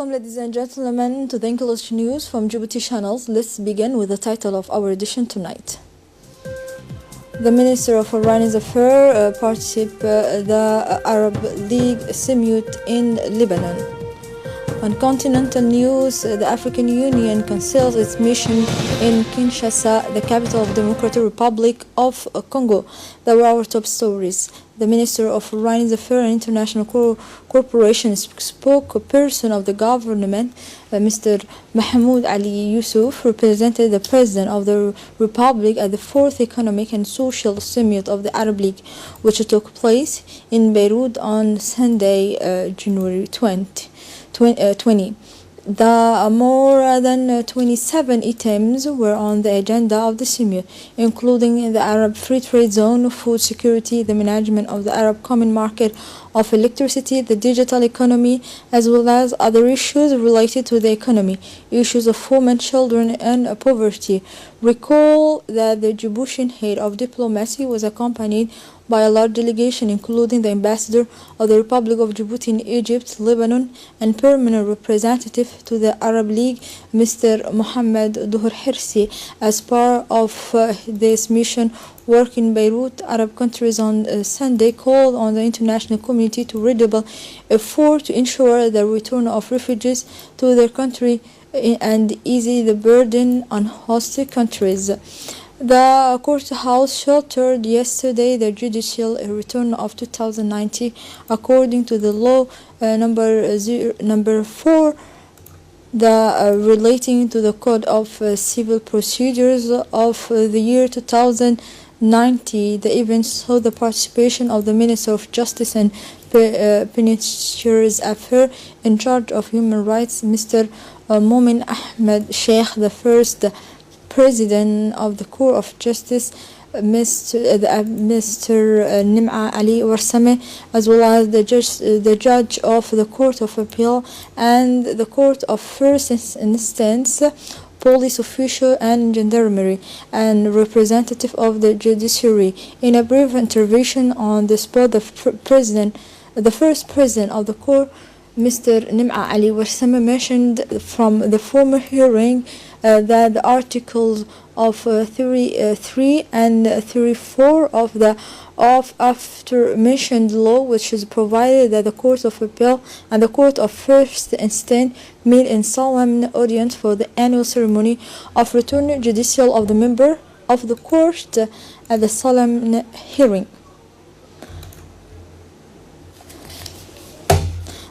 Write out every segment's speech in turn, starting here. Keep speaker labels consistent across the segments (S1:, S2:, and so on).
S1: Welcome, ladies and gentlemen, to the English news from Djibouti channels. Let's begin with the title of our edition tonight. The Minister of Foreign Affairs participated the Arab League summit in Lebanon. On continental news, the African Union cancels its mission in Kinshasa, the capital of the Democratic Republic of Congo. There were our top stories. The Minister of Foreign Affairs and International Cooperation spokesperson of the government, Mr. Mahmoud Ali Yusuf, represented the President of the Republic at the 4th Economic and Social Summit of the Arab League, which took place in Beirut on Sunday, January 20. The more than 27 items were on the agenda of the summit, including the Arab Free Trade Zone, food security, the management of the Arab Common Market of electricity, the digital economy, as well as other issues related to the economy, issues of women, children, and poverty. Recall that the Djiboutian head of diplomacy was accompanied by a large delegation including the ambassador of the Republic of Djibouti in Egypt, Lebanon, and permanent representative to the Arab League, Mr. Mohammed Duhur Hirsi. As part of this mission work in Beirut, Arab countries on Sunday called on the international community to redouble effort to ensure the return of refugees to their country and ease the burden on host countries. The courthouse sheltered yesterday the judicial return of 2019 according to the law number 4 relating to the Code of Civil Procedures of the year 2090. The event saw the participation of the Minister of Justice and Penitentiary Affairs in charge of human rights, Mr. Momin Ahmed Sheikh, the first President of the Court of Justice, Mr. Nim'a Ali Warsame, as well as the judge of the Court of Appeal and the Court of First Instance, police official and gendarmerie, and representative of the judiciary. In a brief intervention on the spot, the first president of the court, Mr. Nim'a Ali Warsame, mentioned from the former hearing that the articles of 33 and 34 of the after mentioned law, which is provided that the Court of Appeal and the Court of First Instance meet in solemn audience for the annual ceremony of return judicial of the member of the court at the solemn hearing.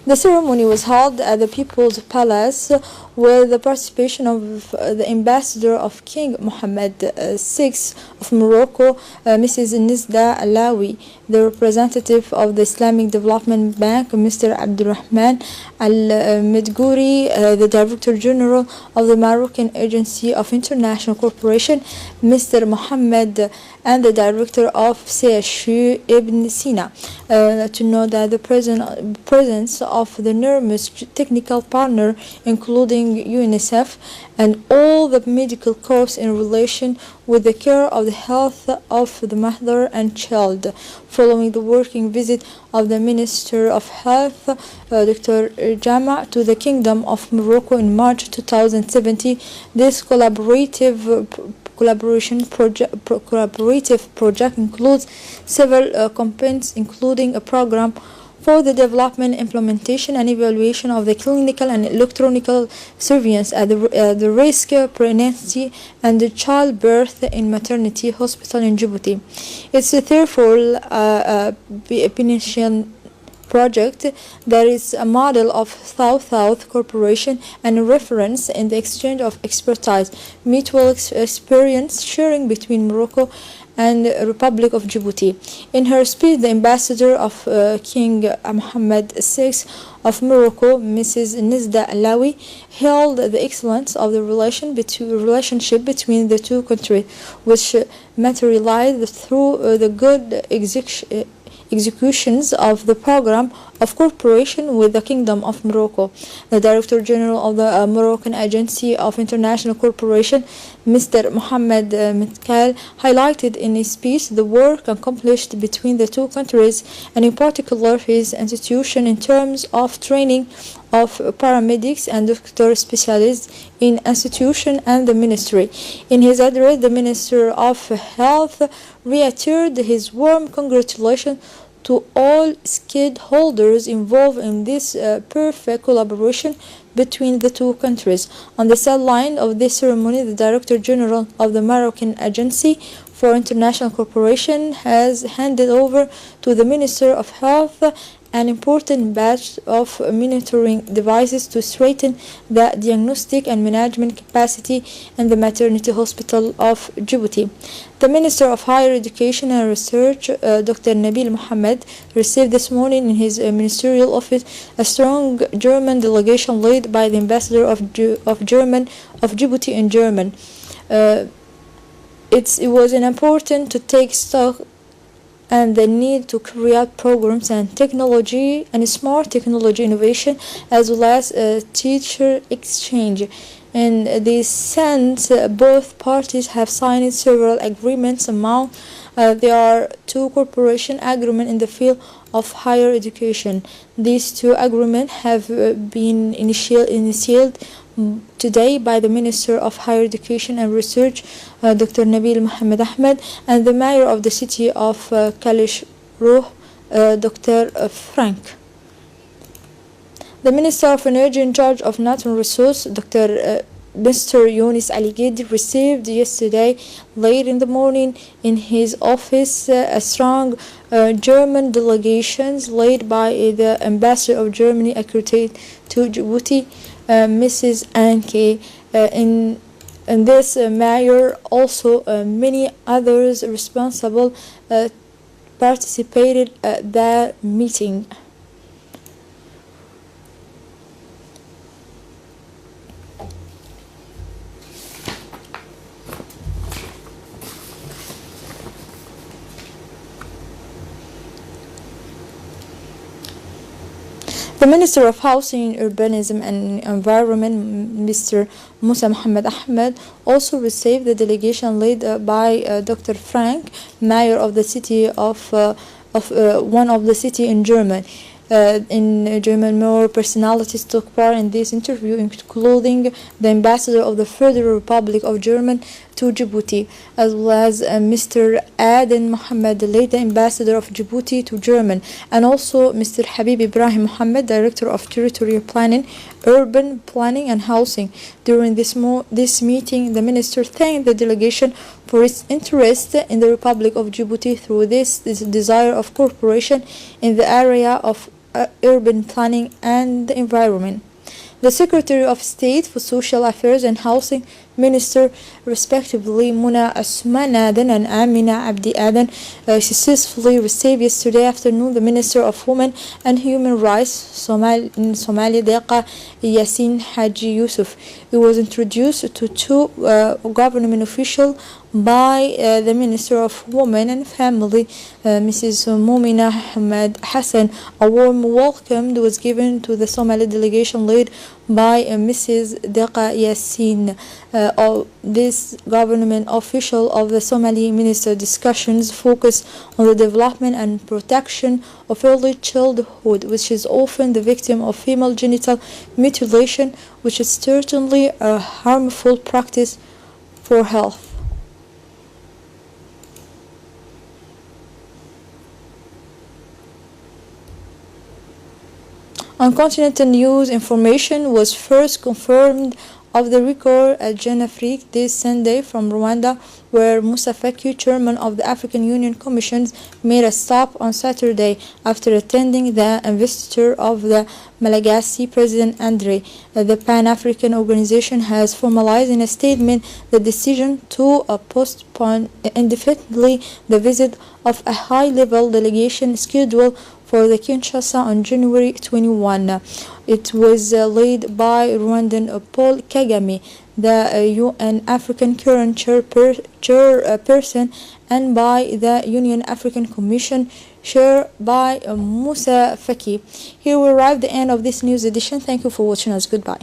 S1: The ceremony was held at the People's Palace with the participation of the ambassador of King Mohammed VI of Morocco, Mrs. Nizda Alawi, the representative of the Islamic Development Bank, Mr. Abdurrahman Al-Medgouri, the Director General of the Moroccan Agency of International Cooperation, Mr. Mohammed, and the Director of CSU Ibn Sina. To know that the presence of the enormous technical partner, including UNICEF and all the medical corps in relation with the care of the health of the mother and child. Following the working visit of the Minister of Health, Dr. Jama, to the Kingdom of Morocco in March 2017, this collaborative project includes several components, including a program for the development, implementation, and evaluation of the clinical and electronic surveillance at the risk, pregnancy, and the childbirth in maternity hospital in Djibouti. It's therefore a Phoenician project that is a model of South-South cooperation and a reference in the exchange of expertise, mutual experience sharing between Morocco and the Republic of Djibouti. In her speech, the ambassador of King Mohammed VI of Morocco, Mrs. Nizda Alawi, hailed the excellence of the relationship between the two countries, which materialized through the good executions of the program of cooperation with the Kingdom of Morocco. The Director General of the Moroccan Agency of International Cooperation, Mr. Mohammed Mitkael, highlighted in his speech the work accomplished between the two countries and in particular his institution in terms of training of paramedics and doctor specialists in institution and the ministry. In his address, the Minister of Health reiterated his warm congratulations to all stakeholders involved in this perfect collaboration between the two countries. On the sideline of this ceremony, the Director General of the Moroccan Agency for International Cooperation has handed over to the Minister of Health an important batch of monitoring devices to strengthen the diagnostic and management capacity in the maternity hospital of Djibouti. The Minister of Higher Education and Research, Dr. Nabil Mohammed, received this morning in his ministerial office a strong German delegation led by the Ambassador of Djibouti in German. It was important to take stock and the need to create programs and technology and smart technology innovation as well as teacher exchange. In this sense, both parties have signed several agreements. Among there are two cooperation agreements in the field of higher education. These two agreements have been initiated today by the Minister of Higher Education and Research, Dr. Nabil Mohammed Ahmed, and the Mayor of the city of Kalish Ruh, Dr. Frank. The Minister of Energy in charge of natural resources, Mr. Younis Ali Gedi, received yesterday late in the morning in his office a strong German delegation led by the Ambassador of Germany accredited to Djibouti, Mrs. Anglais. In this mayor, also many others responsible participated at the meeting. The Minister of Housing, Urbanism and Environment, Mr. Musa Mohammed Ahmed, also received the delegation led by Dr. Frank, Mayor of the city of one of the city in Germany. In German, more personalities took part in this interview, including the Ambassador of the Federal Republic of Germany to Djibouti, as well as Mr. Aden Mohammed, the late Ambassador of Djibouti to Germany, and also Mr. Habib Ibrahim Mohammed, Director of Territorial Planning, Urban Planning and Housing. During this meeting, the Minister thanked the delegation for its interest in the Republic of Djibouti through this desire of cooperation in the area of urban planning and the environment. The Secretary of State for Social Affairs and Housing, Minister, respectively, Muna Asman Aden and Amina Abdi Aden, successfully received yesterday afternoon the Minister of Women and Human Rights in Somalia, Deqa Yassin Haji Yusuf. It was introduced to two government officials by the Minister of Women and Family, Mrs. Mumina Ahmed Hassan. A warm welcome was given to the Somali delegation led by Mrs. Deqa Yassin. This government official of the Somali minister discussions focus on the development and protection of early childhood, which is often the victim of female genital mutilation, which is certainly a harmful practice for health. On continental news, information was first confirmed of the record at Jeune Afrique this Sunday from Rwanda, where Moussa Faki, chairman of the African Union Commissions, made a stop on Saturday after attending the investiture of the Malagasy President André. The Pan-African organization has formalized in a statement the decision to postpone indefinitely the visit of a high-level delegation scheduled for the Kinshasa on January 21. It was led by Rwandan Paul Kagame, the UN African current chairperson, and by the Union African Commission, chaired by Moussa Faki. Here we arrive at the end of this news edition. Thank you for watching us. Goodbye.